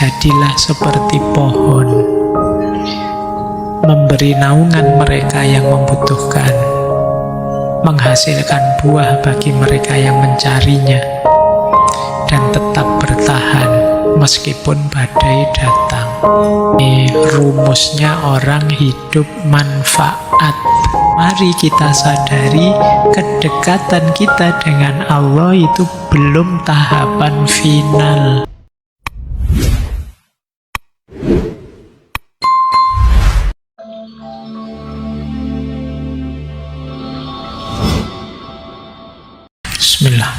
jadilah seperti pohon, memberi naungan mereka yang membutuhkan, menghasilkan buah bagi mereka yang mencarinya, dan tetap bertahan meskipun badai datang. Ini rumusnya orang hidup manfaat. Mari kita sadari kedekatan kita dengan Allah itu belum tahapan final. Bismillah.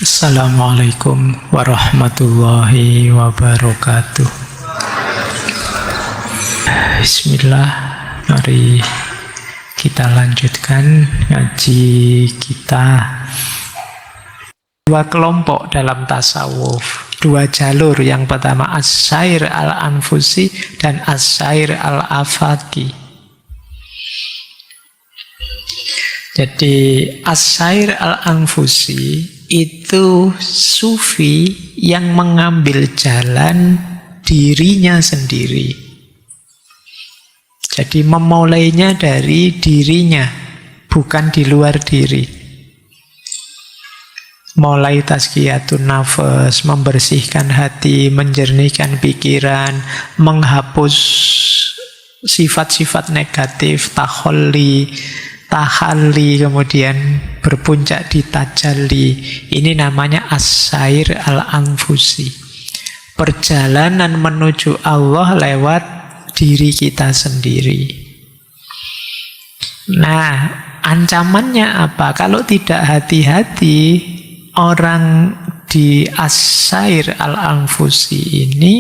Assalamualaikum warahmatullahi wabarakatuh. Bismillah. Mari kita lanjutkan ngaji kita. Dua kelompok dalam tasawuf, dua jalur. Yang pertama as-sair al-anfusi dan as-sair al-afaqi. Jadi as-sair al-anfusi itu sufi yang mengambil jalan dirinya sendiri. Jadi memulainya dari dirinya, bukan di luar diri. Mulai tazkiyatun nafas, membersihkan hati, menjernihkan pikiran, menghapus sifat-sifat negatif, tahalli, kemudian berpuncak di tajalli. Ini namanya as-sair al-anfusi. Perjalanan menuju Allah lewat diri kita sendiri. Nah, ancamannya apa? Kalau tidak hati-hati, orang di as-sair al-anfusi ini,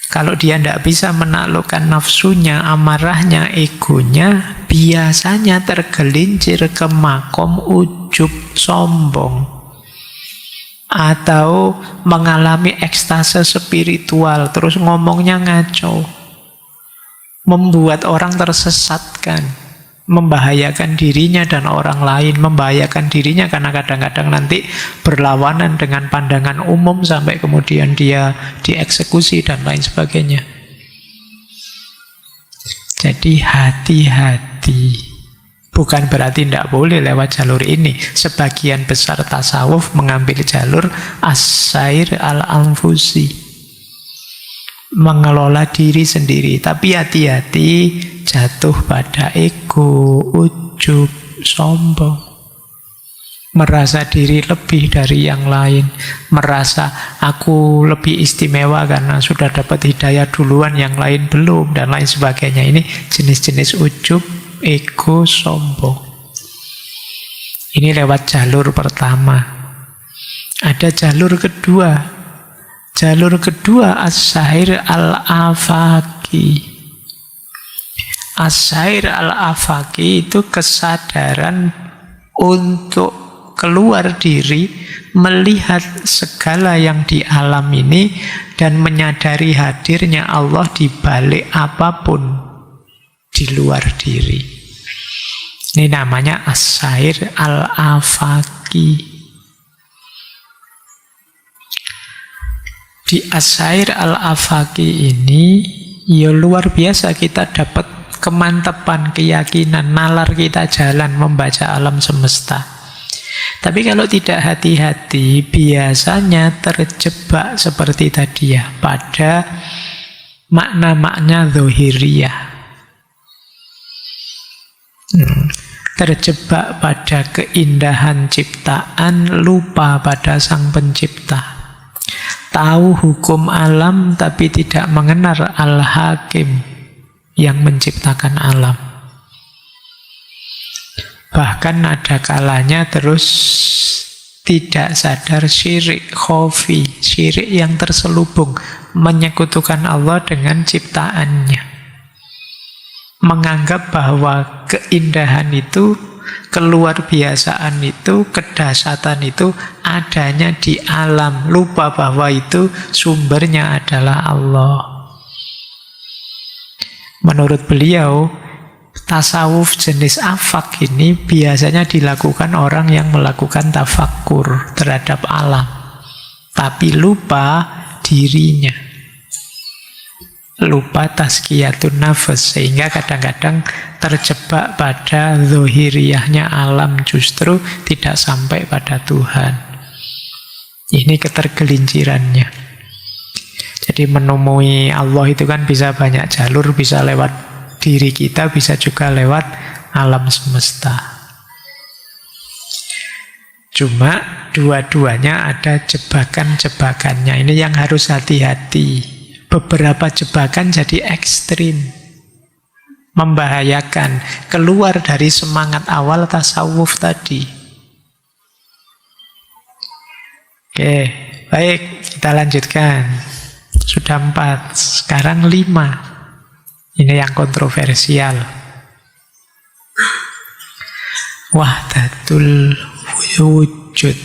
kalau dia tidak bisa menaklukkan nafsunya, amarahnya, egonya, biasanya tergelincir ke makom ujub, sombong, atau mengalami ekstase spiritual, terus ngomongnya ngaco, membuat orang tersesatkan, membahayakan dirinya dan orang lain, membahayakan dirinya karena kadang-kadang nanti berlawanan dengan pandangan umum sampai kemudian dia dieksekusi dan lain sebagainya. Jadi hati-hati. Bukan berarti tidak boleh lewat jalur ini. Sebagian besar tasawuf mengambil jalur as-sair al-anfusi, mengelola diri sendiri. Tapi hati-hati jatuh pada ego, ujub, sombong, merasa diri lebih dari yang lain, merasa aku lebih istimewa karena sudah dapat hidayah duluan, yang lain belum, dan lain sebagainya. Ini jenis-jenis ujub, ego, sombong. Ini lewat jalur pertama. Ada jalur kedua. Jalur kedua as-sair al-afaqi. As-sair al-afaqi itu kesadaran untuk keluar diri, melihat segala yang di alam ini, dan menyadari hadirnya Allah di balik apapun di luar diri. Ini namanya as-sair al-afaqi. Di as-sair al-afaqi ini ya luar biasa, kita dapat kemantapan, keyakinan, nalar kita jalan membaca alam semesta. Tapi kalau tidak hati-hati, biasanya terjebak seperti tadi ya, pada makna-makna zahiriyah. Terjebak pada keindahan ciptaan, lupa pada sang pencipta. Tahu hukum alam tapi tidak mengenal al-hakim yang menciptakan alam. Bahkan ada kalanya terus tidak sadar syirik khofi, syirik yang terselubung, menyekutukan Allah dengan ciptaannya. Menganggap bahwa keindahan itu, keluar biasaan itu, kedahsyatan itu adanya di alam, lupa bahwa itu sumbernya adalah Allah. Menurut beliau, tasawuf jenis afak ini biasanya dilakukan orang yang melakukan tafakkur terhadap alam, tapi lupa dirinya. Lupa tazkiyatun nafas, sehingga kadang-kadang terjebak pada zahiriyahnya alam, justru tidak sampai pada Tuhan. Ini ketergelincirannya. Jadi menemui Allah itu kan bisa banyak jalur, bisa lewat diri kita, bisa juga lewat alam semesta. Cuma dua-duanya ada jebakan-jebakannya. Ini yang harus hati-hati. Beberapa jebakan jadi ekstrim, membahayakan, keluar dari semangat awal tasawuf tadi. Oke, baik, kita lanjutkan. Sudah 4, sekarang 5. Ini yang kontroversial. Wahdatul wujud,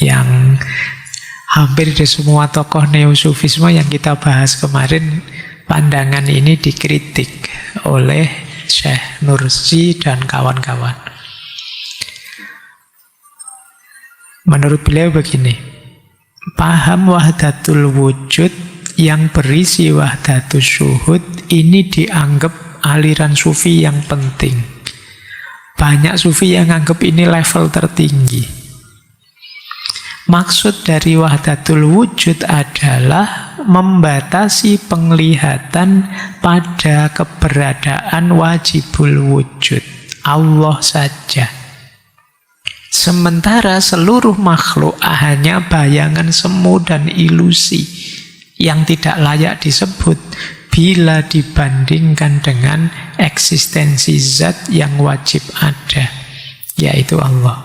yang hampir di semua tokoh neo-sufisme yang kita bahas kemarin, pandangan ini dikritik oleh Syekh Nursi dan kawan-kawan. Menurut beliau begini, paham wahdatul wujud yang berisi wahdatus syuhud ini dianggap aliran sufi yang penting. Banyak sufi yang anggap ini level tertinggi. Maksud dari wahdatul wujud adalah membatasi penglihatan pada keberadaan wajibul wujud, Allah saja. Sementara seluruh makhluk hanya bayangan semu dan ilusi yang tidak layak disebut bila dibandingkan dengan eksistensi zat yang wajib ada, yaitu Allah.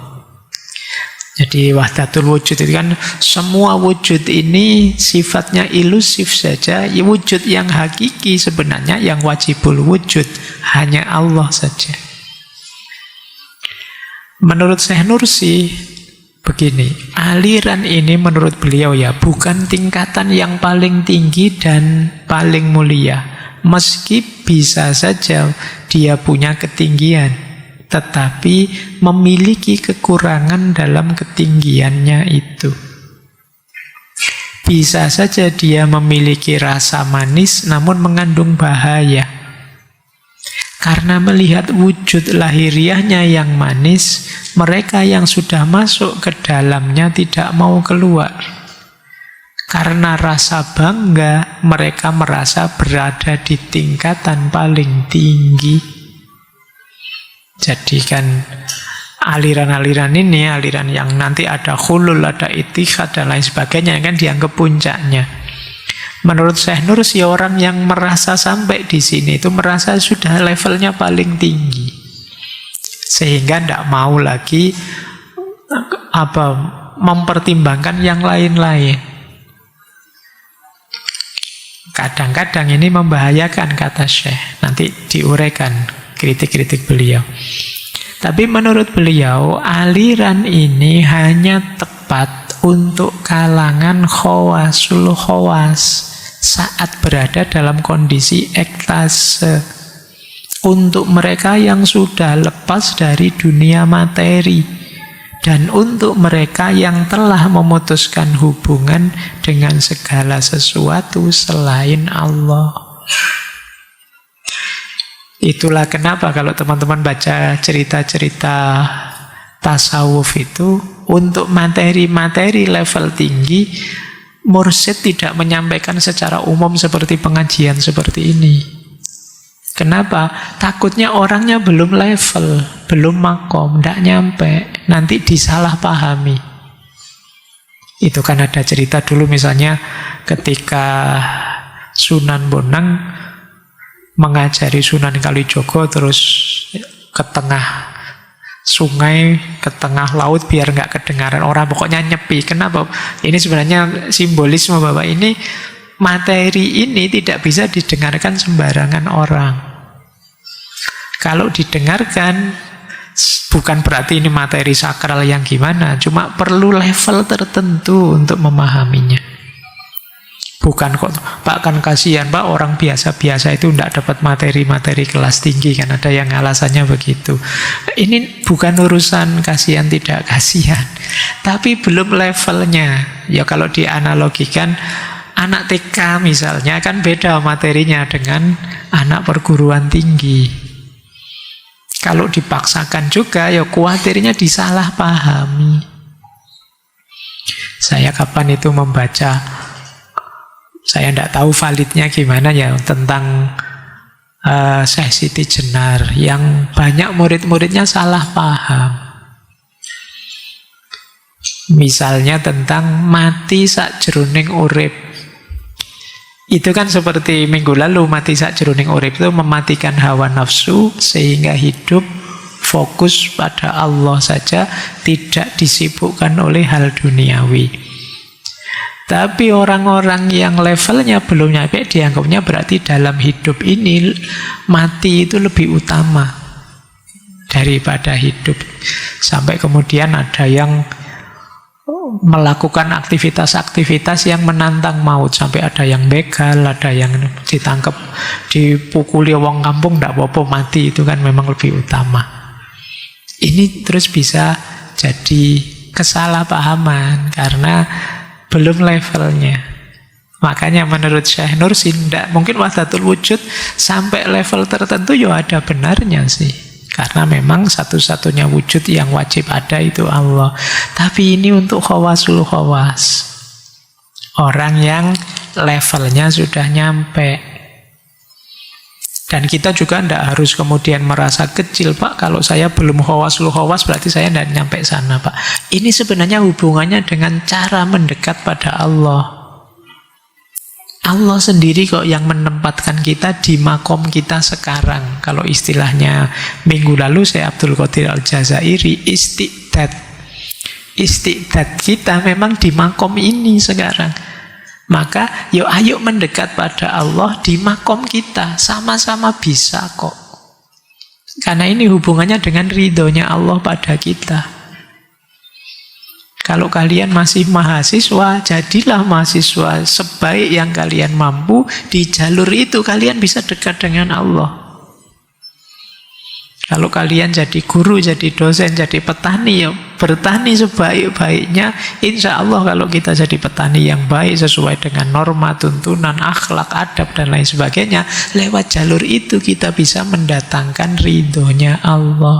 Jadi wahdatul wujud itu kan semua wujud ini sifatnya ilusif saja. Wujud yang hakiki sebenarnya yang wajibul wujud hanya Allah saja. Menurut Syekh Nursi begini, aliran ini menurut beliau ya bukan tingkatan yang paling tinggi dan paling mulia. Meski bisa saja dia punya ketinggian, tetapi memiliki kekurangan dalam ketinggiannya itu. Bisa saja dia memiliki rasa manis namun mengandung bahaya. Karena melihat wujud lahiriahnya yang manis, mereka yang sudah masuk ke dalamnya tidak mau keluar. Karena rasa bangga, mereka merasa berada di tingkatan paling tinggi. Jadi kan aliran-aliran ini, aliran yang nanti ada khulul, ada ittihad dan lain sebagainya kan dianggap puncaknya. Menurut Syekh Nursi, orang yang merasa sampai di sini itu merasa sudah levelnya paling tinggi, sehingga tidak mau lagi mempertimbangkan yang lain-lain. Kadang-kadang ini membahayakan, kata Syekh. Nanti diuraikan kritik-kritik beliau. Tapi menurut beliau, aliran ini hanya tepat untuk kalangan khawasul khawas saat berada dalam kondisi ekstase. Untuk mereka yang sudah lepas dari dunia materi, dan untuk mereka yang telah memutuskan hubungan dengan segala sesuatu selain Allah. Itulah kenapa kalau teman-teman baca cerita-cerita tasawuf itu, untuk materi-materi level tinggi, mursyid tidak menyampaikan secara umum seperti pengajian seperti ini. Kenapa? Takutnya orangnya belum level, belum makom, tidak nyampe, nanti disalahpahami. Itu kan ada cerita dulu misalnya ketika Sunan Bonang mengajari Sunan Kalijogo terus ke tengah sungai, ke tengah laut biar nggak kedengaran orang, pokoknya nyepi. Kenapa? Ini sebenarnya simbolisme bahwa ini materi ini tidak bisa didengarkan sembarangan orang. Kalau didengarkan bukan berarti ini materi sakral yang gimana, cuma perlu level tertentu untuk memahaminya. Bukan kok, Pak, kan kasihan Pak, orang biasa-biasa itu tidak dapat materi-materi kelas tinggi, kan ada yang alasannya begitu. Ini bukan urusan kasihan tidak kasihan, tapi belum levelnya. Ya kalau dianalogikan, anak TK misalnya kan beda materinya dengan anak perguruan tinggi. Kalau dipaksakan juga, ya khawatirnya disalahpahami. Saya kapan itu membaca, saya tidak tahu validnya gimana ya, tentang Syekh Siti Jenar yang banyak murid-muridnya salah paham. Misalnya tentang mati sakjroning urip. Itu kan seperti minggu lalu, mati sakjroning urip itu mematikan hawa nafsu sehingga hidup fokus pada Allah saja, tidak disibukkan oleh hal duniawi. Tapi orang-orang yang levelnya belum nyampe, dianggapnya berarti dalam hidup ini mati itu lebih utama daripada hidup. Sampai kemudian ada yang melakukan aktivitas-aktivitas yang menantang maut. Sampai ada yang begal, ada yang ditangkap, dipukuli wong kampung, tidak apa-apa, mati itu kan memang lebih utama. Ini terus bisa jadi kesalahpahaman karena belum levelnya. Makanya menurut Syekh Nursi tidak mungkin wahdatul wujud sampai level tertentu ya ada benarnya sih. Karena memang satu-satunya wujud yang wajib ada itu Allah. Tapi ini untuk khawasul khawas. Orang yang levelnya sudah nyampe. Dan kita juga tidak harus kemudian merasa kecil, Pak, kalau saya belum khawasul khawas berarti saya tidak nyampe sana, Pak. Ini sebenarnya hubungannya dengan cara mendekat pada Allah. Allah sendiri kok yang menempatkan kita di makom kita sekarang. Kalau istilahnya minggu lalu saya Abdul Qadir Al-Jazairi, istiqdad. Istiqdad kita memang di makom ini sekarang. Maka yuk ayo mendekat pada Allah di makom kita. Sama-sama bisa kok. Karena ini hubungannya dengan ridhonya Allah pada kita. Kalau kalian masih mahasiswa, jadilah mahasiswa sebaik yang kalian mampu. Di jalur itu kalian bisa dekat dengan Allah. Kalau kalian jadi guru, jadi dosen, jadi petani, ya bertani sebaik-baiknya. Insya Allah kalau kita jadi petani yang baik sesuai dengan norma, tuntunan, akhlak, adab, dan lain sebagainya, lewat jalur itu kita bisa mendatangkan ridhonya Allah.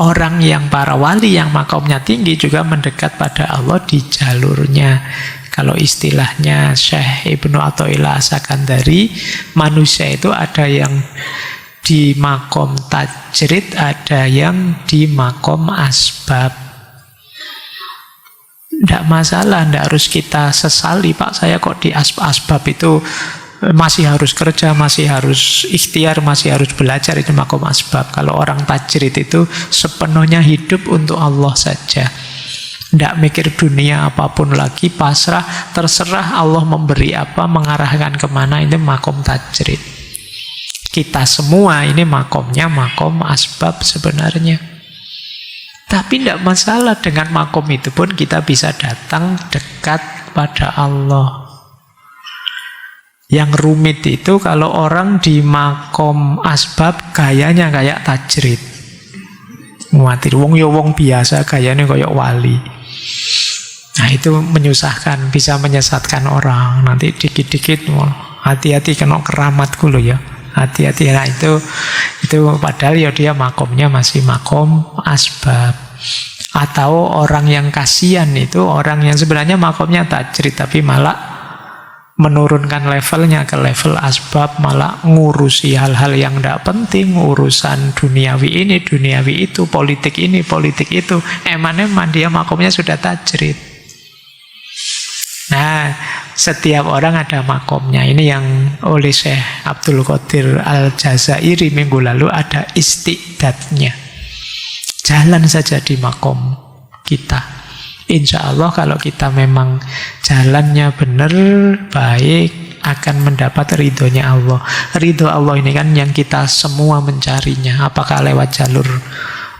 Orang yang para wali yang makomnya tinggi juga mendekat pada Allah di jalurnya. Kalau istilahnya Syekh Ibnu Athaillah As-Sakandari, manusia itu ada yang di makom tajrid, ada yang di makom asbab. Tidak masalah, tidak harus kita sesali, Pak, saya kok di asbab itu masih harus kerja, masih harus ikhtiar, masih harus belajar, itu makom asbab. Kalau orang tajrid itu sepenuhnya hidup untuk Allah saja. Tidak mikir dunia apapun lagi, pasrah, terserah Allah memberi apa, mengarahkan kemana, itu makom tajrid. Kita semua ini makomnya makom asbab sebenarnya. Tapi tidak masalah, dengan makom itu pun kita bisa datang dekat pada Allah. Yang rumit itu kalau orang di makom asbab gayanya kayak tajrid. Muatir wong ya wong biasa, gayanya kayak wali. Nah itu menyusahkan, bisa menyesatkan orang. Nanti dikit-dikit hati-hati kena keramatku loh ya. Hati-hati, nah itu padahal ya dia makomnya masih makom asbab. Atau orang yang kasihan itu orang yang sebenarnya makomnya tajrid tapi malah menurunkan levelnya ke level asbab, malah ngurusi hal-hal yang tidak penting, urusan duniawi ini, duniawi itu, politik ini, politik itu. Eman-eman dia makomnya sudah tajrid. Nah, setiap orang ada makomnya. Ini yang oleh Syekh Abdul Qadir Al-Jazairi minggu lalu, ada istiqdatnya. Jalan saja di makom kita. Insya Allah kalau kita memang jalannya benar, baik, akan mendapat ridhonya Allah. Ridho Allah ini kan yang kita semua mencarinya. Apakah lewat jalur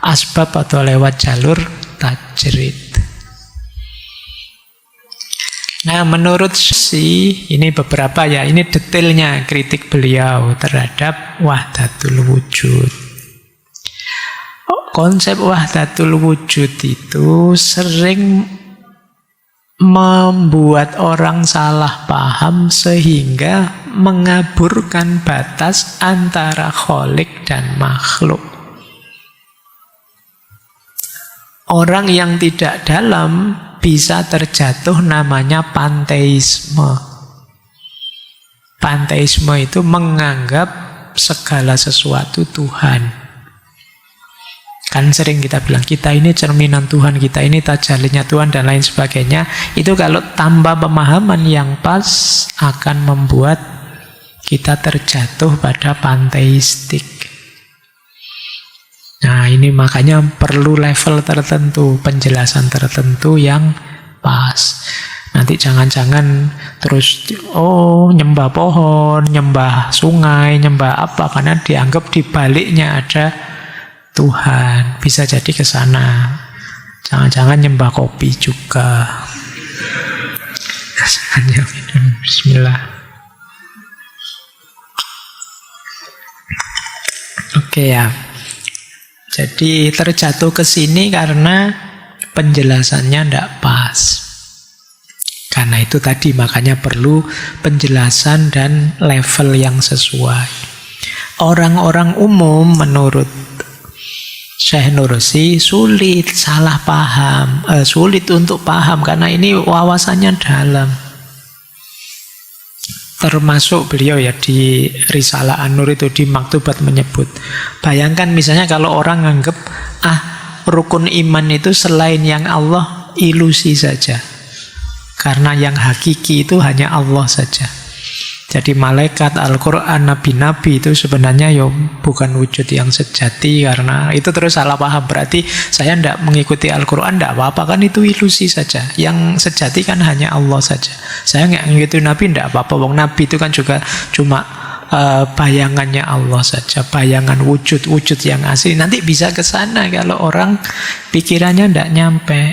asbab atau lewat jalur tajrid. Nah, menurut ini beberapa ya, ini detailnya kritik beliau terhadap wahdatul wujud. Konsep wahdatul wujud itu sering membuat orang salah paham sehingga mengaburkan batas antara kholik dan makhluk. Orang yang tidak dalam bisa terjatuh namanya panteisme. Panteisme itu menganggap segala sesuatu Tuhan. Kan sering kita bilang, kita ini cerminan Tuhan, kita ini tajalinya Tuhan, dan lain sebagainya. Itu kalau tanpa pemahaman yang pas akan membuat kita terjatuh pada panteistik. Nah, ini makanya perlu level tertentu, penjelasan tertentu yang pas. Nanti jangan-jangan terus, nyembah pohon, nyembah sungai, nyembah apa, karena dianggap di baliknya ada Tuhan. Bisa jadi ke sana. Jangan-jangan nyembah kopi juga. Bismillah. Oke ya. Jadi terjatuh ke sini karena penjelasannya tidak pas. Karena itu tadi makanya perlu penjelasan dan level yang sesuai. Orang-orang umum menurut Syekh Nursi sulit salah paham, sulit untuk paham karena ini wawasannya dalam. Termasuk beliau ya di Risalah An-Nur itu di Maktubat menyebut. Bayangkan misalnya kalau orang nganggep rukun iman itu selain yang Allah ilusi saja. Karena yang hakiki itu hanya Allah saja. Jadi malaikat, Al-Quran, nabi-nabi itu sebenarnya bukan wujud yang sejati. Karena itu terus salah paham. Berarti saya tidak mengikuti Al-Quran, tidak apa-apa, kan itu ilusi saja. Yang sejati kan hanya Allah saja. Saya nggak mengikuti nabi, tidak apa-apa. Wong nabi itu kan juga cuma bayangannya Allah saja. Bayangan wujud-wujud yang asli. Nanti bisa ke sana kalau orang pikirannya tidak nyampe.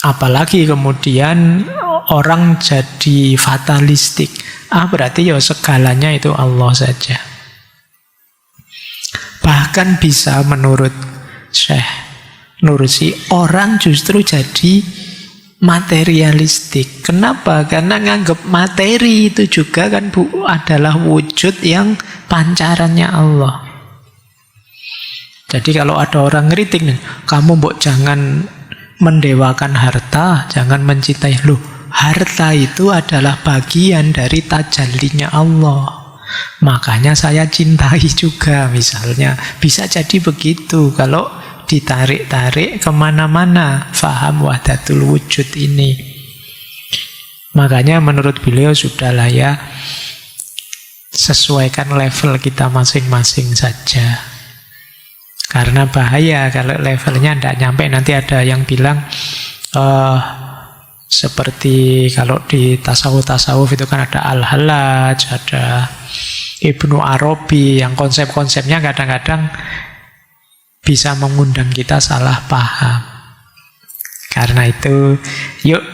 Apalagi kemudian orang jadi fatalistik. Berarti segalanya itu Allah saja. Bahkan bisa menurut Syekh Nursi, orang justru jadi materialistik. Kenapa? Karena nganggap materi itu juga kan adalah wujud yang pancarannya Allah. Jadi kalau ada orang ngeritik, kamu jangan mendewakan harta, jangan mencintai. Harta itu adalah bagian dari tajallinya Allah. Makanya saya cintai juga, misalnya. Bisa jadi begitu kalau ditarik-tarik kemana-mana faham wahdatul wujud ini. Makanya menurut beliau sudahlah ya, sesuaikan level kita masing-masing saja. Karena bahaya kalau levelnya tidak nyampe. Nanti ada yang bilang seperti kalau di tasawuf itu kan ada Al-Hallaj, ada Ibnu Arabi, yang konsep-konsepnya kadang-kadang bisa mengundang kita salah paham. Karena itu yuk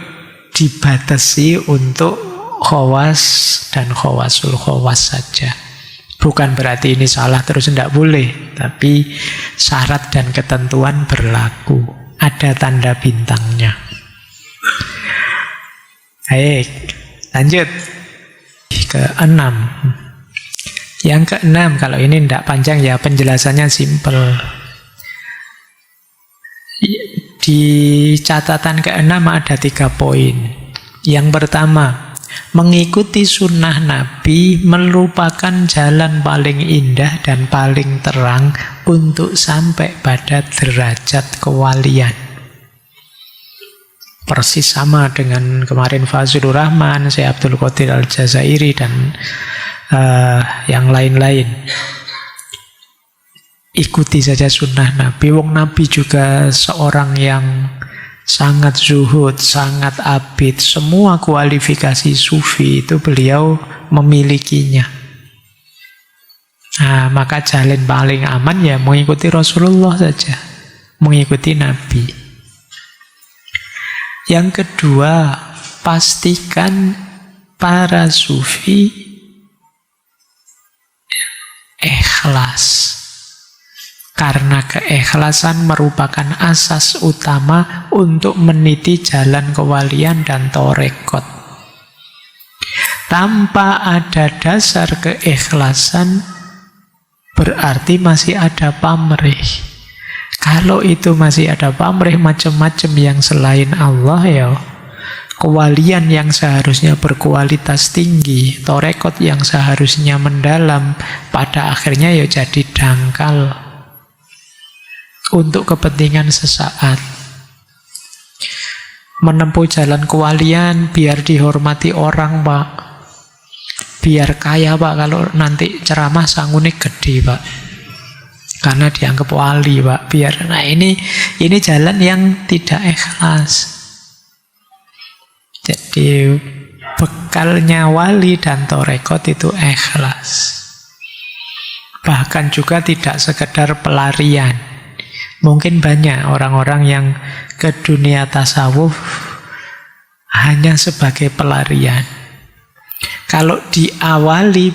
dibatasi untuk khawas dan khawasul khawas saja. Bukan berarti ini salah terus tidak boleh, tapi syarat dan ketentuan berlaku. Ada tanda bintangnya. Baik, lanjut ke-6. Yang ke-6, kalau ini tidak panjang ya, penjelasannya simple. Di catatan ke-6 ada 3 poin. Yang pertama, mengikuti sunnah Nabi merupakan jalan paling indah dan paling terang untuk sampai pada derajat kewalian. Persis sama dengan kemarin Fazlur Rahman, Syekh Abdul Qadir Al-Jazairi, dan yang lain-lain. Ikuti saja sunnah Nabi. Wong Nabi juga seorang yang sangat zuhud, sangat abid. Semua kualifikasi sufi itu beliau memilikinya. Nah, maka jalan paling aman ya mengikuti Rasulullah saja, mengikuti Nabi. Yang kedua, pastikan para sufi ikhlas. Karena keikhlasan merupakan asas utama untuk meniti jalan kewalian dan torekot. Tanpa ada dasar keikhlasan, berarti masih ada pamrih. Kalau itu masih ada pamrih macam-macam yang selain Allah, ya kewalian yang seharusnya berkualitas tinggi, torekot yang seharusnya mendalam, pada akhirnya ya jadi dangkal untuk kepentingan sesaat. Menempuh jalan kewalian biar dihormati orang, Pak. Biar kaya, Pak. Kalau nanti ceramah sangune gede, Pak. Karena dianggap wali, Pak. Nah ini jalan yang tidak ikhlas. Jadi bekalnya wali dan torekot itu ikhlas. Bahkan juga tidak sekedar pelarian. Mungkin banyak orang-orang yang ke dunia tasawuf hanya sebagai pelarian. Kalau diawali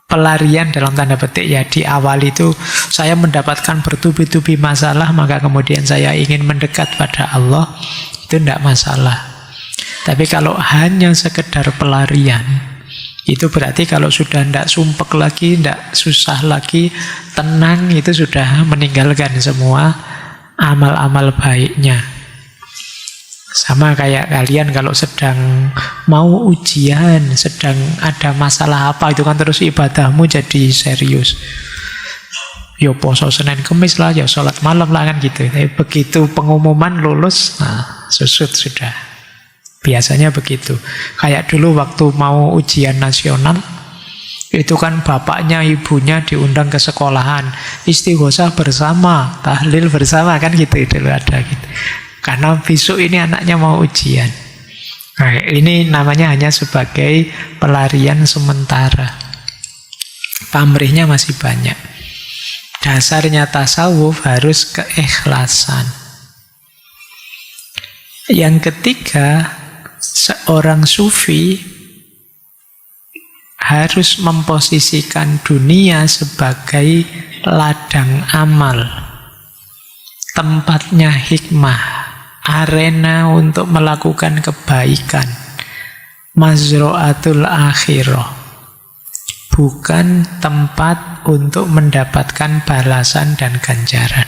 pelarian dalam tanda petik, ya diawali itu saya mendapatkan bertubi-tubi masalah, maka kemudian saya ingin mendekat pada Allah, itu tidak masalah. Tapi kalau hanya sekedar pelarian, itu berarti kalau sudah tidak sumpek lagi, tidak susah lagi, tenang, itu sudah meninggalkan semua amal-amal baiknya. Sama kayak kalian kalau sedang mau ujian, sedang ada masalah apa, itu kan terus ibadahmu jadi serius. Ya poso Senin Kemis lah, ya sholat malam lah, kan gitu. Tapi begitu pengumuman lulus, nah susut sudah. Biasanya begitu. Kayak dulu waktu mau ujian nasional, itu kan bapaknya, ibunya diundang ke sekolahan, istighosah bersama, tahlil bersama, kan gitu dulu ada gitu. Karena besok ini anaknya mau ujian. Nah, ini namanya hanya sebagai pelarian sementara. Pamrihnya masih banyak. Dasarnya tasawuf harus keikhlasan. Yang ketiga, seorang sufi harus memposisikan dunia sebagai ladang amal, tempatnya hikmah, arena untuk melakukan kebaikan, mazro'atul akhirah, bukan tempat untuk mendapatkan balasan dan ganjaran.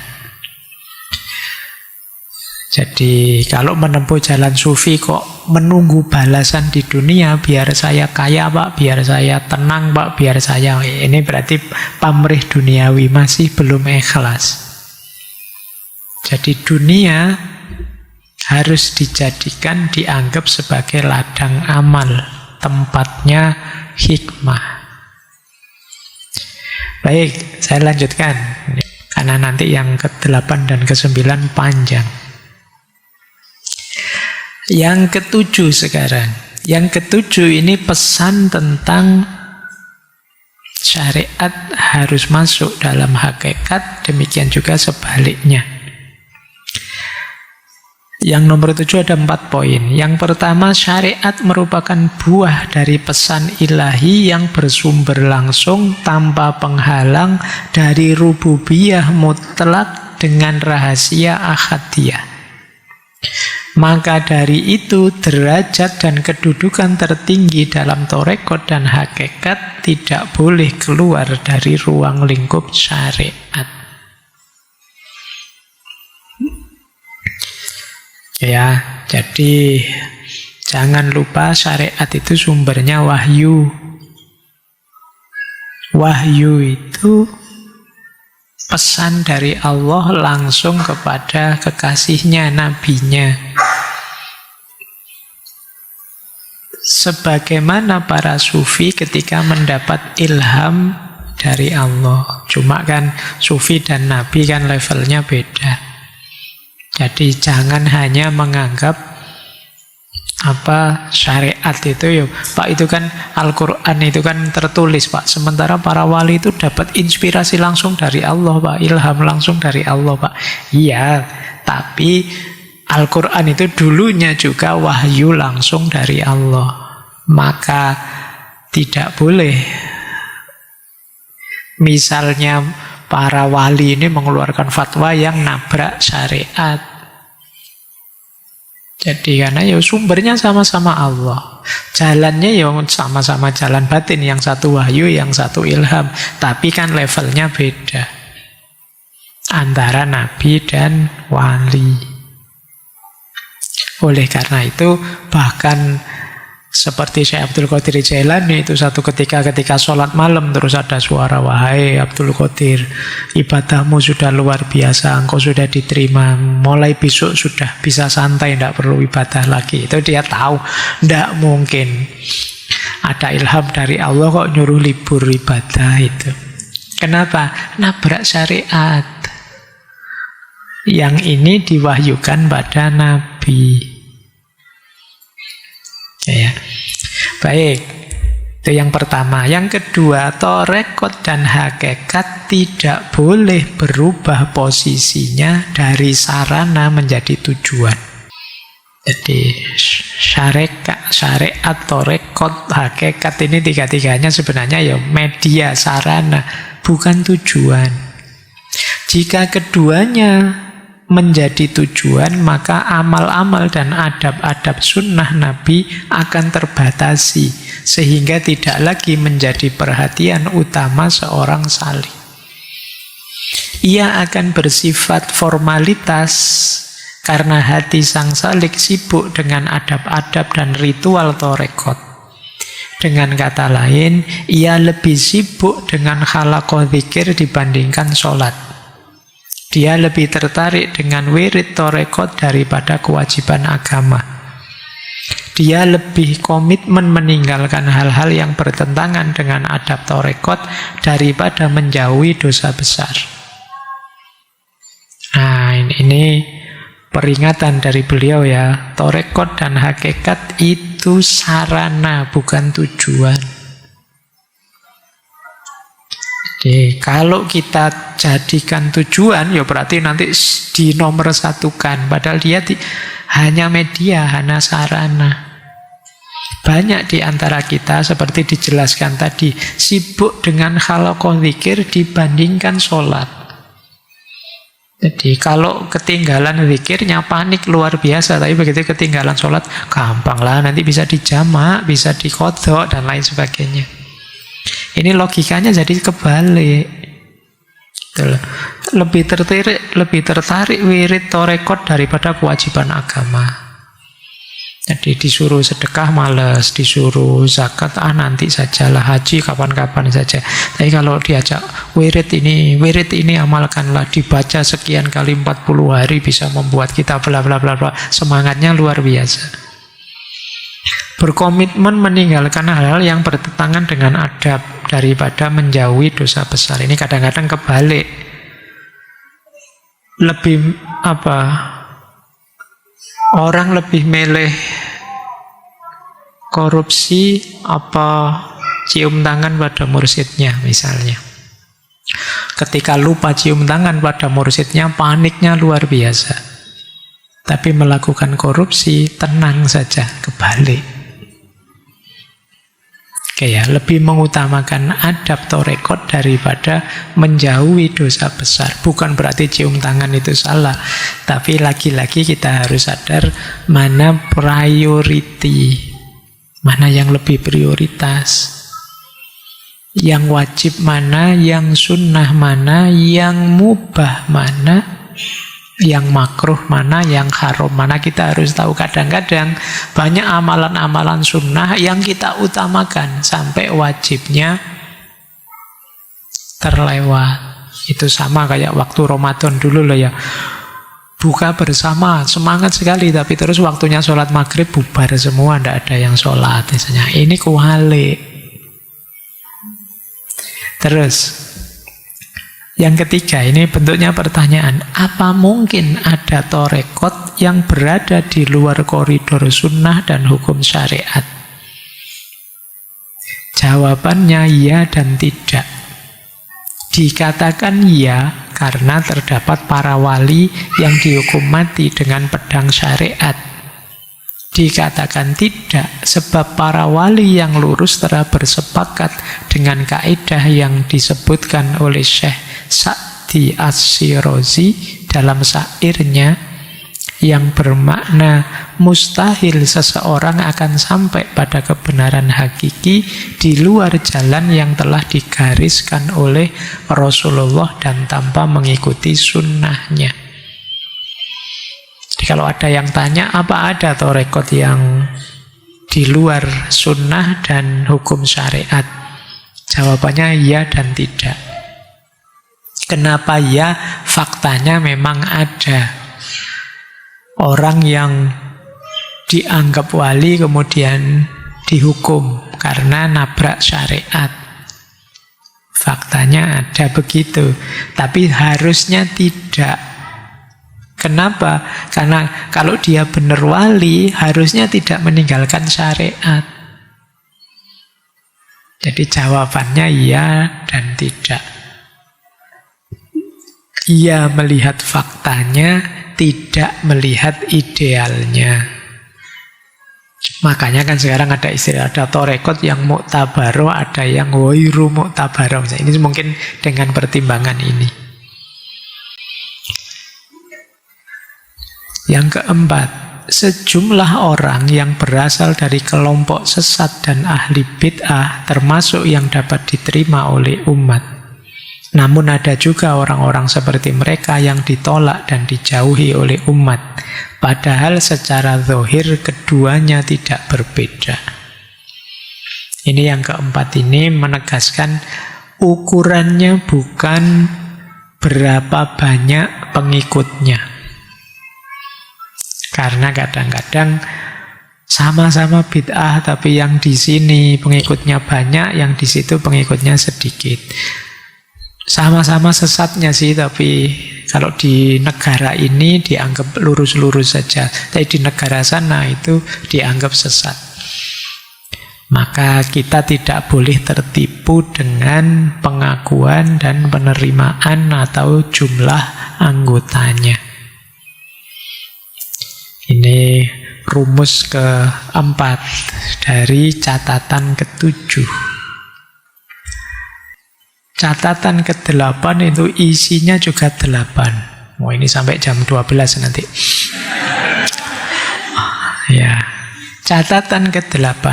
Jadi kalau menempuh jalan sufi kok menunggu balasan di dunia, biar saya kaya, Pak, biar saya tenang, Pak, biar saya, ini berarti pamrih duniawi, masih belum ikhlas. Jadi dunia harus dijadikan, dianggap sebagai ladang amal, tempatnya hikmah. Baik, saya lanjutkan karena nanti yang ke-8 dan ke-9 panjang. Yang ke-7 sekarang. Yang ke-7 ini pesan tentang syariat harus masuk dalam hakikat, demikian juga sebaliknya. Yang nomor 7 ada 4 poin. Yang pertama, syariat merupakan buah dari pesan ilahi yang bersumber langsung tanpa penghalang dari rububiyah mutlak dengan rahasia ahadiyah. Maka dari itu derajat dan kedudukan tertinggi dalam torekot dan hakikat tidak boleh keluar dari ruang lingkup syariat. Ya, jadi jangan lupa syariat itu sumbernya wahyu. Wahyu itu pesan dari Allah langsung kepada kekasihnya, nabinya. Sebagaimana para sufi ketika mendapat ilham dari Allah. Cuma kan sufi dan nabi kan levelnya beda. Jadi jangan hanya menganggap syariat itu ya, Pak, itu kan Al-Quran itu kan tertulis, Pak. Sementara para wali itu dapat inspirasi langsung dari Allah, Pak. Ilham langsung dari Allah, Pak. Iya, tapi Al-Quran itu dulunya juga wahyu langsung dari Allah. Maka tidak boleh misalnya para wali ini mengeluarkan fatwa yang nabrak syariat. Jadi karena ya sumbernya sama-sama Allah. Jalannya ya sama-sama jalan batin. Yang satu wahyu, yang satu ilham. Tapi kan levelnya beda antara nabi dan wali. Oleh karena itu bahkan seperti Syekh Abdul Qadir Jailani itu satu ketika sholat malam terus ada suara, "Wahai Abdul Qadir, ibadahmu sudah luar biasa, engkau sudah diterima, mulai besok sudah bisa santai, tidak perlu ibadah lagi." Itu dia tahu tidak mungkin ada ilham dari Allah kok nyuruh libur ibadah itu. Kenapa? Nabrak syariat. Yang ini diwahyukan pada Nabi. Ya. Baik, itu yang pertama. Yang kedua, tarekot dan hakikat tidak boleh berubah posisinya dari sarana menjadi tujuan. Jadi syariat, tarekot, hakikat ini tiga-tiganya sebenarnya ya media, sarana, bukan tujuan. Jika keduanya menjadi tujuan, maka amal-amal dan adab-adab sunnah Nabi akan terbatasi, sehingga tidak lagi menjadi perhatian utama seorang salih. Ia akan bersifat formalitas, karena hati sang salik sibuk dengan adab-adab dan ritual tarekot. Dengan kata lain, ia lebih sibuk dengan khalaqah dzikir dibandingkan sholat. Dia lebih tertarik dengan wirid tarekot daripada kewajiban agama. Dia lebih komitmen meninggalkan hal-hal yang bertentangan dengan adab tarekot daripada menjauhi dosa besar. Nah, ini peringatan dari beliau ya. Tarekot dan hakikat itu sarana, bukan tujuan. Jadi, kalau kita jadikan tujuan, ya berarti nanti dinomorsatukan. Padahal dia hanya media, hanya sarana. Banyak di antara kita, seperti dijelaskan tadi, sibuk dengan khalaqah dzikir dibandingkan sholat. Jadi kalau ketinggalan zikirnya panik luar biasa, tapi begitu ketinggalan sholat, gampang lah, nanti bisa dijamak, bisa diqadha, dan lain sebagainya. Ini logikanya jadi kebalik. Lebih tertarik wirid tarekot daripada kewajiban agama. Jadi disuruh sedekah males, disuruh zakat nanti sajalah, haji kapan-kapan saja. Tapi kalau diajak wirid ini amalkanlah, dibaca sekian kali 40 hari bisa membuat kita bla bla bla bla. Semangatnya luar biasa. Berkomitmen meninggalkan hal-hal yang bertentangan dengan adab daripada menjauhi dosa besar. Ini kadang-kadang kebalik. Orang lebih milih korupsi apa cium tangan pada mursyidnya misalnya. Ketika lupa cium tangan pada mursyidnya, paniknya luar biasa. Tapi melakukan korupsi tenang saja, kebalik. Lebih mengutamakan adab tarekot daripada menjauhi dosa besar. Bukan berarti cium tangan itu salah, tapi lagi-lagi kita harus sadar mana priority, mana yang lebih prioritas, yang wajib mana, yang sunnah mana, yang mubah mana, yang makruh mana, yang haram mana. Kita harus tahu. Kadang-kadang banyak amalan-amalan sunnah yang kita utamakan sampai wajibnya terlewat. Itu sama kayak waktu Ramadan dulu loh ya. Buka bersama, semangat sekali, tapi terus waktunya sholat maghrib bubar semua, tidak ada yang sholat misalnya. Ini kuhalik. Terus yang ketiga, ini bentuknya pertanyaan. Apa mungkin ada tarekot yang berada di luar koridor sunnah dan hukum syariat? Jawabannya ya dan tidak. Dikatakan ya karena terdapat para wali yang dihukum mati dengan pedang syariat. Dikatakan tidak sebab para wali yang lurus telah bersepakat dengan kaidah yang disebutkan oleh Syekh Sa'di As-Syirazi dalam syairnya yang bermakna mustahil seseorang akan sampai pada kebenaran hakiki di luar jalan yang telah digariskan oleh Rasulullah dan tanpa mengikuti sunnahnya. Jadi kalau ada yang tanya, apa ada tarekat yang di luar sunnah dan hukum syariat? Jawabannya ya dan tidak. Kenapa ya? Faktanya memang ada. Orang yang dianggap wali kemudian dihukum karena nabrak syariat. Faktanya ada begitu. Tapi harusnya tidak. Kenapa? Karena kalau dia benar wali, harusnya tidak meninggalkan syariat. Jadi jawabannya iya dan tidak. Ia melihat faktanya, tidak melihat idealnya. Makanya kan sekarang ada istilah, ada tarekat yang mu'tabaro, ada yang wairu mu'tabaro. Ini mungkin dengan pertimbangan ini. Yang keempat, sejumlah orang yang berasal dari kelompok sesat dan ahli bid'ah termasuk yang dapat diterima oleh umat. Namun ada juga orang-orang seperti mereka yang ditolak dan dijauhi oleh umat. Padahal secara zahir keduanya tidak berbeda. Ini yang keempat ini menegaskan ukurannya bukan berapa banyak pengikutnya. Karena kadang-kadang sama-sama bid'ah tapi yang di sini pengikutnya banyak, yang di situ pengikutnya sedikit. Sama-sama sesatnya sih, tapi kalau di negara ini dianggap lurus-lurus saja, tapi di negara sana itu dianggap sesat. Maka kita tidak boleh tertipu dengan pengakuan dan penerimaan atau jumlah anggotanya. Ini rumus keempat dari catatan ketujuh. Catatan ke-8 itu isinya juga 8. Ini sampai jam 12 nanti. Ya. Catatan ke-8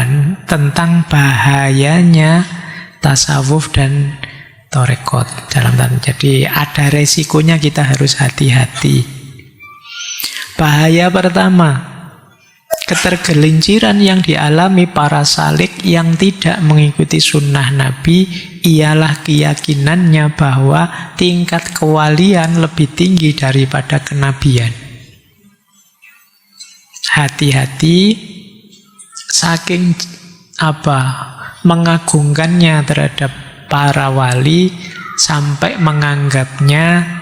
tentang bahayanya tasawuf dan tarekat dalam tanda. Jadi ada resikonya, kita harus hati-hati. Bahaya pertama, ketergelinciran yang dialami para salik yang tidak mengikuti sunnah Nabi ialah keyakinannya bahwa tingkat kewalian lebih tinggi daripada kenabian. Hati-hati, saking mengagungkannya terhadap para wali sampai menganggapnya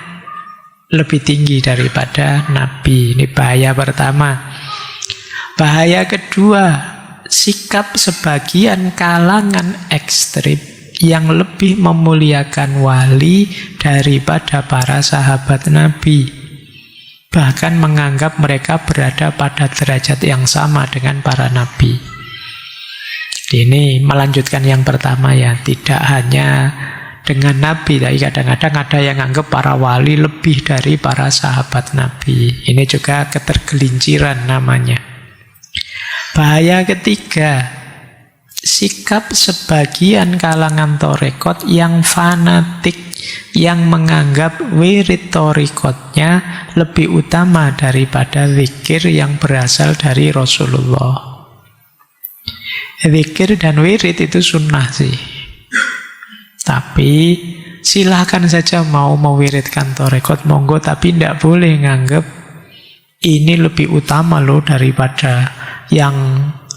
lebih tinggi daripada Nabi. Ini bahaya pertama. Bahaya kedua, sikap sebagian kalangan ekstrim yang lebih memuliakan wali daripada para sahabat Nabi. Bahkan menganggap mereka berada pada derajat yang sama dengan para nabi. Ini melanjutkan yang pertama ya, tidak hanya dengan nabi, tapi kadang-kadang ada yang anggap para wali lebih dari para sahabat nabi. Ini juga ketergelinciran namanya. Bahaya ketiga, sikap sebagian kalangan tarekat yang fanatik, yang menganggap wirid tarekatnya lebih utama daripada zikir yang berasal dari Rasulullah. Zikir dan wirid itu sunnah sih, tapi silahkan saja mau mewiridkan tarekat, monggo, tapi tidak boleh nganggap ini lebih utama loh daripada yang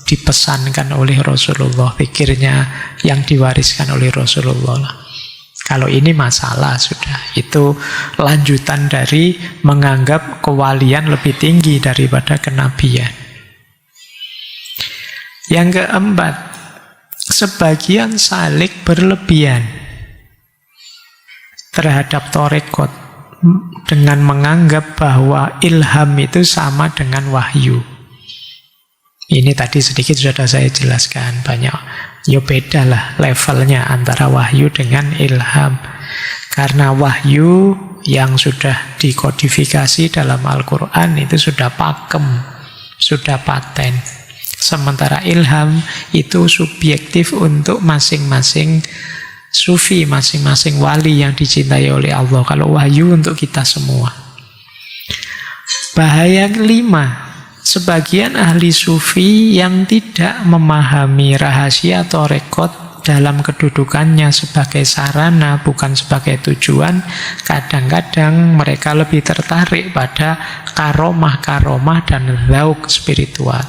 dipesankan oleh Rasulullah, pikirnya yang diwariskan oleh Rasulullah lah. Kalau ini masalah sudah, itu lanjutan dari menganggap kewalian lebih tinggi daripada kenabian. Yang keempat, sebagian salik berlebihan. terhadap tarekat dengan menganggap bahwa ilham itu sama dengan wahyu. Ini tadi sedikit sudah saya jelaskan banyak. Ya beda lah levelnya antara wahyu dengan ilham. Karena wahyu yang sudah dikodifikasi dalam Al-Quran itu sudah pakem, sudah paten. Sementara ilham itu subjektif untuk masing-masing sufi, masing-masing wali yang dicintai oleh Allah. Kalau wahyu untuk kita semua. Bahaya kelima, sebagian ahli sufi yang tidak memahami rahasia tarekat dalam kedudukannya sebagai sarana bukan sebagai tujuan, kadang-kadang mereka lebih tertarik pada karomah-karomah dan zauk spiritual.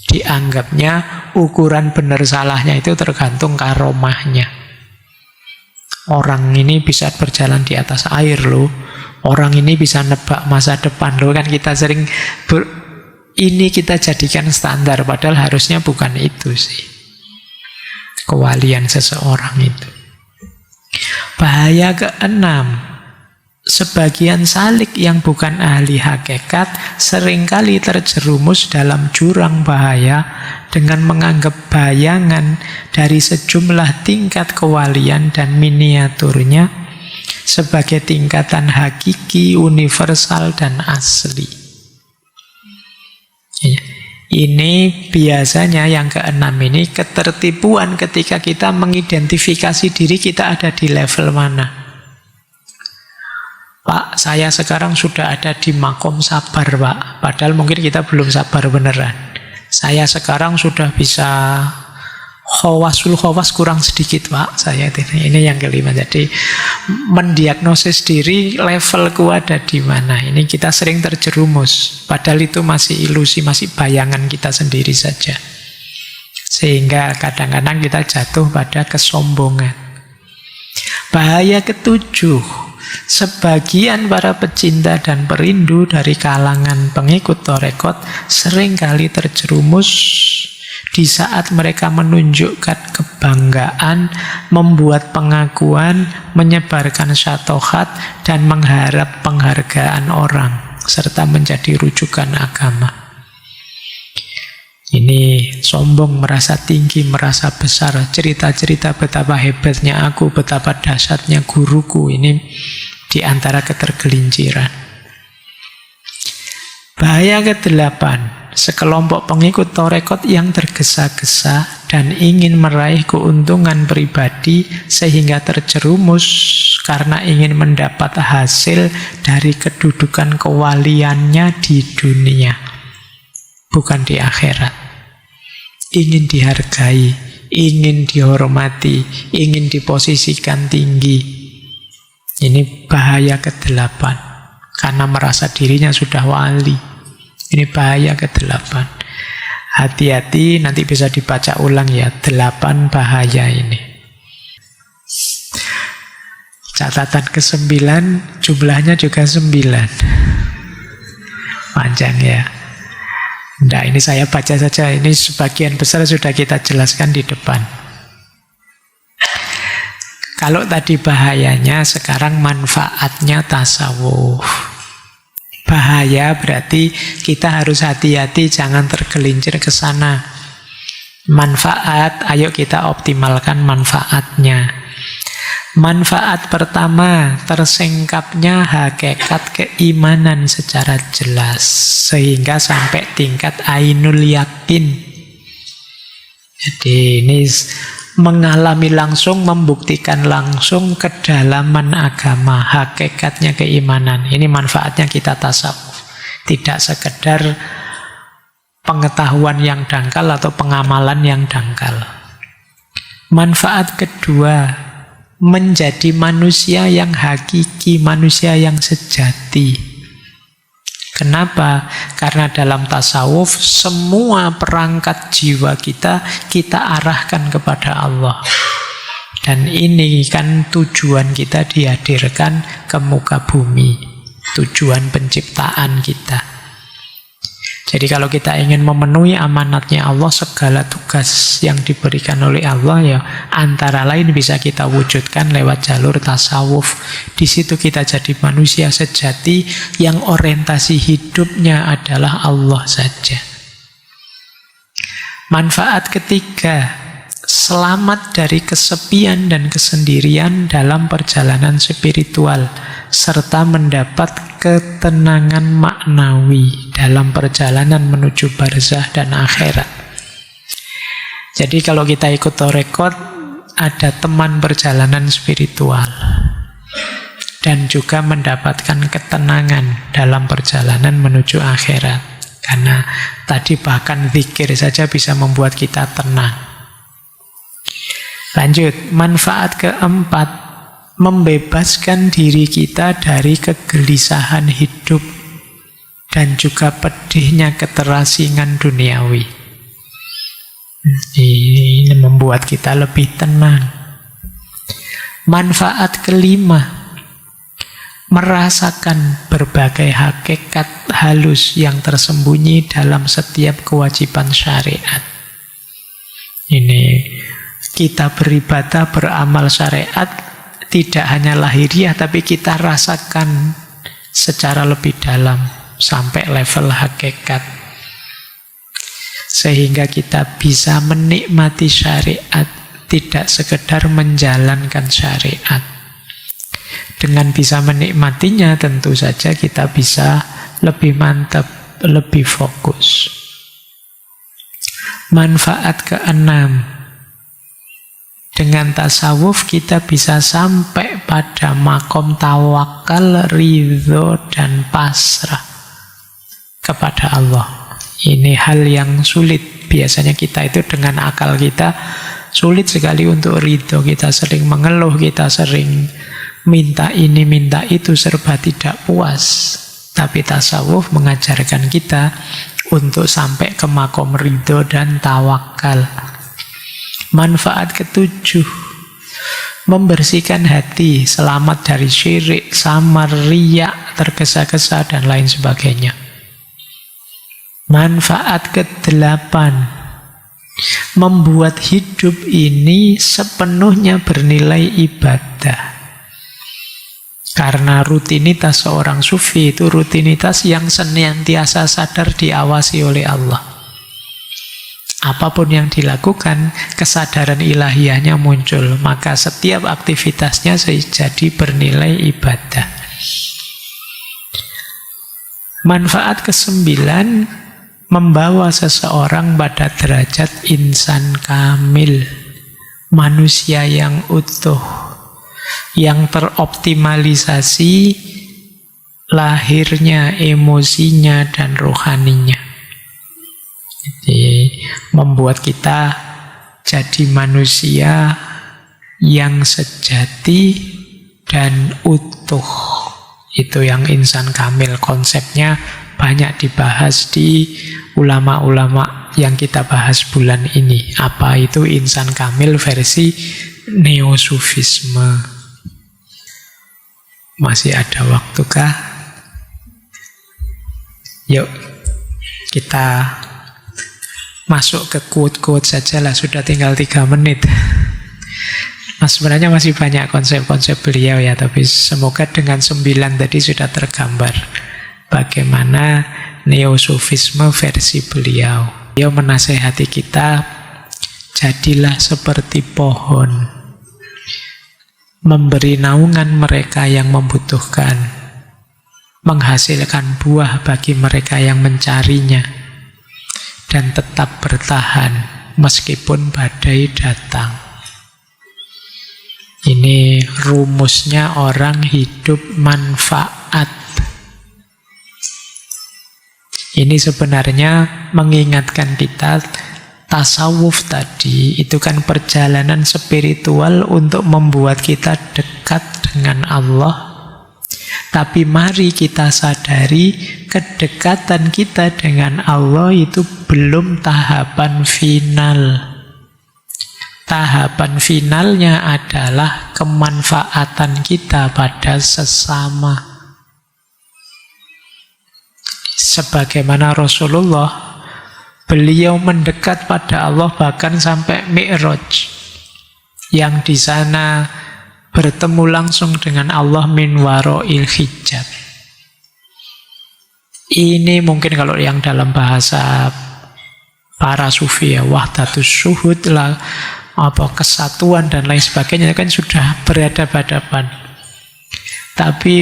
Dianggapnya ukuran benar salahnya itu tergantung karomahnya. Orang ini bisa berjalan di atas air loh, orang ini bisa nebak masa depan loh, kan kita sering ini kita jadikan standar, padahal harusnya bukan itu sih kewalian seseorang itu. Bahaya keenam, sebagian salik yang bukan ahli hakikat seringkali terjerumus dalam jurang bahaya dengan menganggap bayangan dari sejumlah tingkat kewalian dan miniaturnya sebagai tingkatan hakiki, universal, dan asli. Ini biasanya yang keenam ini ketertipuan ketika kita mengidentifikasi diri kita ada di level mana. Pak, saya sekarang sudah ada di makom sabar, Pak. Padahal mungkin kita belum sabar beneran. Saya sekarang sudah bisa khawasul khawas kurang sedikit, Pak. Saya ini yang kelima. Jadi mendiagnosis diri levelku ada di mana. Ini kita sering terjerumus. Padahal itu masih ilusi, masih bayangan kita sendiri saja. Sehingga kadang-kadang kita jatuh pada kesombongan. Bahaya ketujuh, sebagian para pecinta dan perindu dari kalangan pengikut tarekat seringkali terjerumus di saat mereka menunjukkan kebanggaan, membuat pengakuan, menyebarkan syatohat, dan mengharap penghargaan orang, serta menjadi rujukan agama. Ini sombong, merasa tinggi, merasa besar, cerita-cerita betapa hebatnya aku, betapa dahsyatnya guruku. Ini di antara ketergelinciran. Bahaya ke-8, sekelompok pengikut tarekat yang tergesa-gesa dan ingin meraih keuntungan pribadi sehingga terjerumus karena ingin mendapat hasil dari kedudukan kewaliannya di dunia, bukan di akhirat. Ingin dihargai, ingin dihormati, ingin diposisikan tinggi. Ini bahaya ke-8, karena merasa dirinya sudah wali. Ini bahaya ke-8. Hati-hati, nanti bisa dibaca ulang ya, 8 bahaya ini. Catatan ke-9, jumlahnya juga 9. Panjang ya. Nah, ini saya baca saja, ini sebagian besar sudah kita jelaskan di depan. Kalau tadi bahayanya, sekarang manfaatnya tasawuf. Bahaya berarti kita harus hati-hati, jangan tergelincir ke sana. Manfaat, ayo kita optimalkan manfaatnya. Manfaat pertama, tersingkapnya hakikat keimanan secara jelas, sehingga sampai tingkat ainul yakin. Jadi ini mengalami langsung, membuktikan langsung kedalaman agama, hakikatnya keimanan. Ini manfaatnya kita tasawuf. Tidak sekedar pengetahuan yang dangkal atau pengamalan yang dangkal. Manfaat kedua, menjadi manusia yang hakiki, manusia yang sejati. Kenapa? Karena dalam tasawuf semua perangkat jiwa kita arahkan kepada Allah. Dan ini kan tujuan kita dihadirkan ke muka bumi, tujuan penciptaan kita. Jadi kalau kita ingin memenuhi amanatnya Allah, segala tugas yang diberikan oleh Allah ya antara lain bisa kita wujudkan lewat jalur tasawuf. Di situ kita jadi manusia sejati yang orientasi hidupnya adalah Allah saja. Manfaat ketiga, selamat dari kesepian dan kesendirian dalam perjalanan spiritual, serta mendapat ketenangan maknawi dalam perjalanan menuju barzah dan akhirat. Jadi kalau kita ikut tarekat, ada teman perjalanan spiritual dan juga mendapatkan ketenangan dalam perjalanan menuju akhirat. Karena tadi bahkan zikir saja bisa membuat kita tenang. Lanjut, manfaat keempat, membebaskan diri kita dari kegelisahan hidup dan juga pedihnya keterasingan duniawi. Ini membuat kita lebih tenang. Manfaat kelima, merasakan berbagai hakikat halus yang tersembunyi dalam setiap kewajiban syariat. Ini kita beribadah, beramal syariat tidak hanya lahiriah, tapi kita rasakan secara lebih dalam sampai level hakikat, sehingga kita bisa menikmati syariat, tidak sekedar menjalankan syariat. Dengan bisa menikmatinya, tentu saja kita bisa lebih mantap, lebih fokus. Manfaat keenam, dengan tasawuf kita bisa sampai pada makom tawakal, ridho, dan pasrah kepada Allah. Ini hal yang sulit. Biasanya kita itu dengan akal kita sulit sekali untuk ridho. Kita sering mengeluh, kita sering minta ini, minta itu, serba tidak puas. Tapi tasawuf mengajarkan kita untuk sampai ke makom ridho dan tawakal. Manfaat ketujuh, membersihkan hati, selamat dari syirik, samar, riya, tergesa-gesa, dan lain sebagainya. Manfaat kedelapan, membuat hidup ini sepenuhnya bernilai ibadah. Karena rutinitas seorang sufi itu rutinitas yang senantiasa sadar diawasi oleh Allah. Apapun yang dilakukan, kesadaran ilahiyahnya muncul. Maka setiap aktivitasnya jadi bernilai ibadah. Manfaat kesembilan, membawa seseorang pada derajat insan kamil. Manusia yang utuh, yang teroptimalisasi lahirnya, emosinya, dan rohaninya. Jadi membuat kita jadi manusia yang sejati dan utuh. Itu yang insan kamil. Konsepnya banyak dibahas di ulama-ulama yang kita bahas bulan ini. Apa itu insan kamil versi neo-sufisme? Masih ada waktukah? Yuk kita masuk ke quote-quote saja lah, sudah tinggal 3 menit. Sebenarnya masih banyak konsep-konsep beliau ya, tapi semoga dengan 9 tadi sudah tergambar bagaimana neo-sufisme versi beliau. Beliau menasehati kita, jadilah seperti pohon, memberi naungan mereka yang membutuhkan, menghasilkan buah bagi mereka yang mencarinya, dan tetap bertahan meskipun badai datang. Ini rumusnya orang hidup manfaat. Ini sebenarnya mengingatkan kita, tasawuf tadi itu kan perjalanan spiritual untuk membuat kita dekat dengan Allah. Tapi mari kita sadari, kedekatan kita dengan Allah itu belum tahapan final. Tahapan finalnya adalah kemanfaatan kita pada sesama. Sebagaimana Rasulullah, beliau mendekat pada Allah bahkan sampai Mi'raj, yang di sana bertemu langsung dengan Allah min wara'il hijab. Ini mungkin kalau yang dalam bahasa para sufi ya, wahdatus syuhud lah, kesatuan dan lain sebagainya kan sudah berhadapan-hadapan. Tapi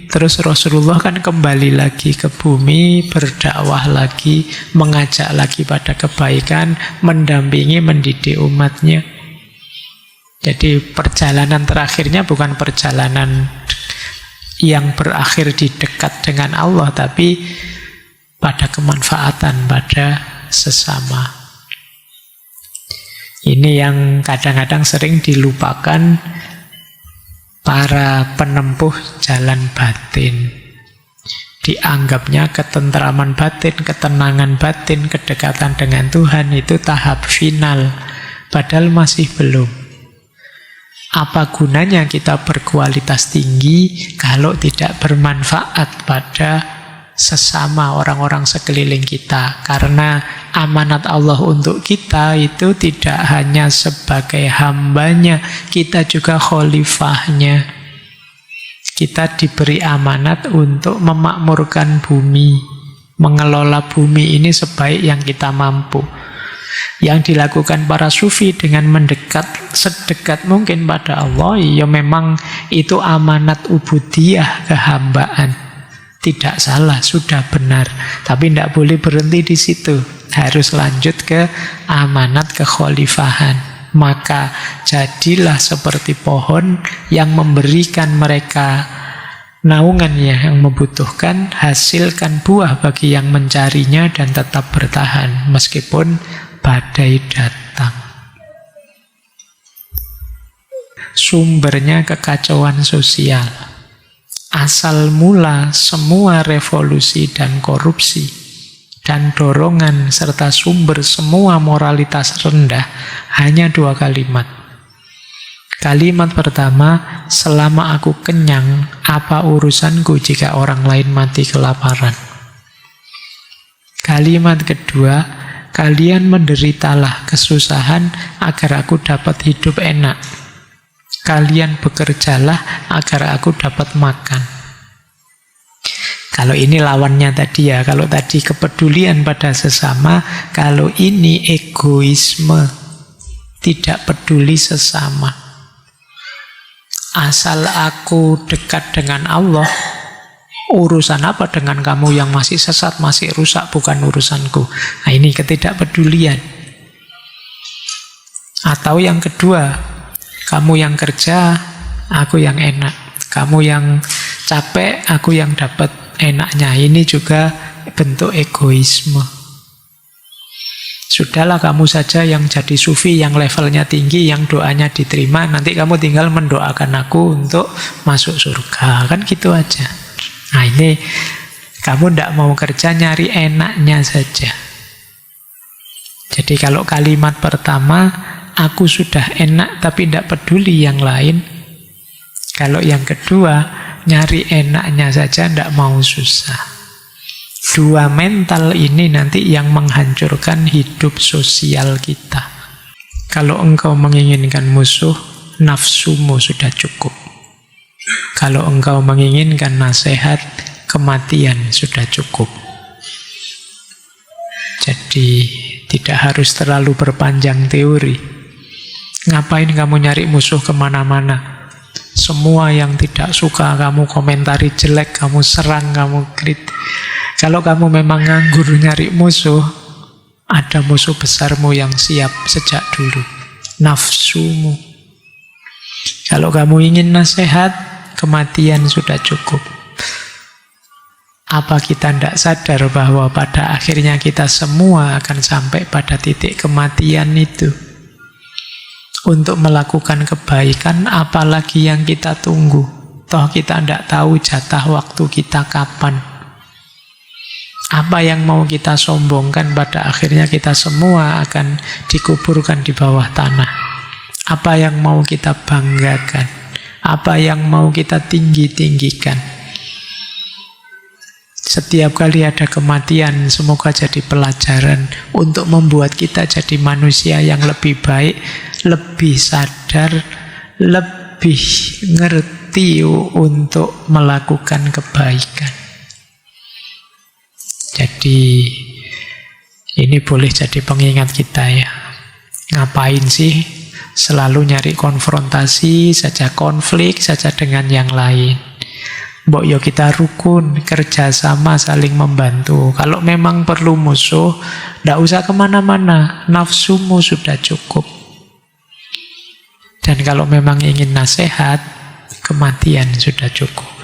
terus Rasulullah kan kembali lagi ke bumi, berdakwah lagi, mengajak lagi pada kebaikan, mendampingi, mendidik umatnya. Jadi perjalanan terakhirnya bukan perjalanan yang berakhir di dekat dengan Allah, tapi pada kemanfaatan pada sesama. Ini yang kadang-kadang sering dilupakan para penempuh jalan batin. Dianggapnya ketentraman batin, ketenangan batin, kedekatan dengan Tuhan itu tahap final, padahal masih belum. Apa gunanya kita berkualitas tinggi kalau tidak bermanfaat pada sesama orang-orang sekeliling kita? Karena amanat Allah untuk kita itu tidak hanya sebagai hambanya, kita juga khalifahnya. Kita diberi amanat untuk memakmurkan bumi, mengelola bumi ini sebaik yang kita mampu. Yang dilakukan para sufi dengan mendekat sedekat mungkin pada Allah, ya memang itu amanat ubudiyah, kehambaan. Tidak salah, sudah benar. Tapi tidak boleh berhenti di situ. Harus lanjut ke amanat kekhalifahan. Maka jadilah seperti pohon yang memberikan mereka naungannya yang membutuhkan, hasilkan buah bagi yang mencarinya dan tetap bertahan meskipun badai datang. Sumbernya kekacauan sosial. Asal mula semua revolusi dan korupsi dan dorongan serta sumber semua moralitas rendah hanya 2 kalimat. Kalimat pertama, selama aku kenyang, apa urusanku jika orang lain mati kelaparan? Kalimat kedua, kalian menderitalah kesusahan agar aku dapat hidup enak. Kalian bekerjalah agar aku dapat makan. Kalau ini lawannya tadi ya, kalau tadi kepedulian pada sesama, kalau ini egoisme, tidak peduli sesama. Asal aku dekat dengan Allah, urusan apa dengan kamu yang masih sesat, masih rusak, bukan urusanku. Nah, ini ketidakpedulian. Atau yang kedua, kamu yang kerja, aku yang enak. Kamu yang capek, aku yang dapat enaknya. Ini juga bentuk egoisme. Sudahlah kamu saja yang jadi sufi, yang levelnya tinggi, yang doanya diterima. Nanti kamu tinggal mendoakan aku untuk masuk surga. Kan gitu aja. Nah ini, kamu tidak mau kerja, nyari enaknya saja. Jadi kalau kalimat pertama, aku sudah enak tapi tidak peduli yang lain. Kalau yang kedua, nyari enaknya saja, tidak mau susah. Dua mental ini nanti yang menghancurkan hidup sosial kita. Kalau engkau menginginkan musuh, nafsumu sudah cukup. Kalau engkau menginginkan nasihat, kematian sudah cukup. Jadi tidak harus terlalu berpanjang teori. Ngapain kamu nyari musuh kemana-mana? Semua yang tidak suka kamu komentari jelek, kamu serang, kamu kritik. Kalau kamu memang nganggur nyari musuh, ada musuh besarmu yang siap sejak dulu, nafsumu. Kalau kamu ingin nasihat, kematian sudah cukup. Apa kita tidak sadar bahwa pada akhirnya kita semua akan sampai pada titik kematian itu? Untuk melakukan kebaikan, apalagi yang kita tunggu? Toh kita tidak tahu jatah waktu kita kapan. Apa yang mau kita sombongkan, pada akhirnya kita semua akan dikuburkan di bawah tanah. Apa yang mau kita banggakan? Apa yang mau kita tinggi-tinggikan? Setiap kali ada kematian, semoga jadi pelajaran untuk membuat kita jadi manusia yang lebih baik, lebih sadar, lebih ngerti untuk melakukan kebaikan. Jadi ini boleh jadi pengingat kita ya. Ngapain sih selalu nyari konfrontasi saja, konflik saja dengan yang lain? Mbok yo kita rukun, kerjasama, saling membantu. Kalau memang perlu musuh, ndak usah kemana-mana, nafsumu sudah cukup. Dan kalau memang ingin nasihat, kematian sudah cukup.